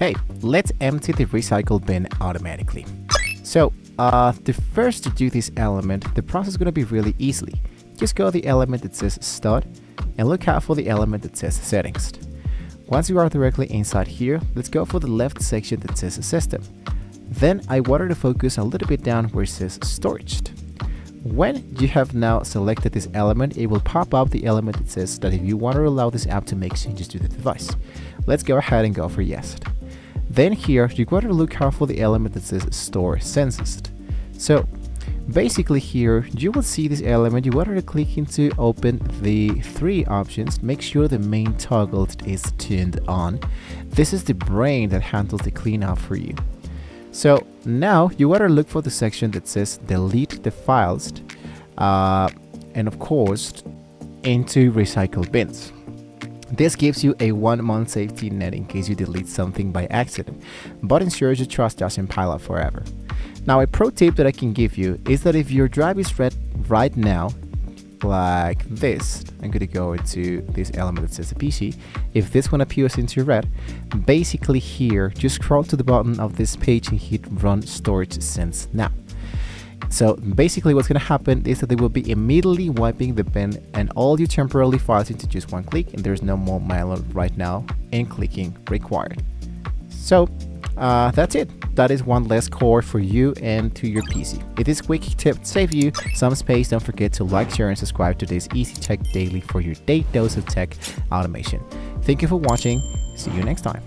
Hey, let's empty the recycle bin automatically. So, the first to do this element, the process is going to be really easy. Just go to the element that says Start and look out for the element that says Settings. Once you are directly inside here, let's go for the left section that says System. Then I wanted to focus a little bit down where it says Storage. When you have now selected this element, it will pop up the element that says that if you want to allow this app to make changes to the device. Let's go ahead and go for Yes. Then here, you got to look out for the element that says Store Census. So basically here, you will see this element. You want to click into open the three options. Make sure the main toggle is turned on. This is the brain that handles the cleanup for you. So now you want to look for the section that says delete the files and of course into recycle bins. This gives you a 1-month safety net in case you delete something by accident, but ensures your trust doesn't pile up forever. Now a pro tip that I can give you is that if your drive is red right now, like this, I'm going to go into this element that says the PC. If this one appears into red, basically here, just scroll to the bottom of this page and hit Run Storage Sense Now. So basically what's going to happen is that they will be immediately wiping the bin and all your temporary files into just one click, and there's no more manual right now and clicking required. So that's it. That is one less core for you and to your PC. If this quick tip saved you some space, don't forget to like, share, and subscribe to this Easy Tech Daily for your daily dose of tech automation. Thank you for watching. See you next time.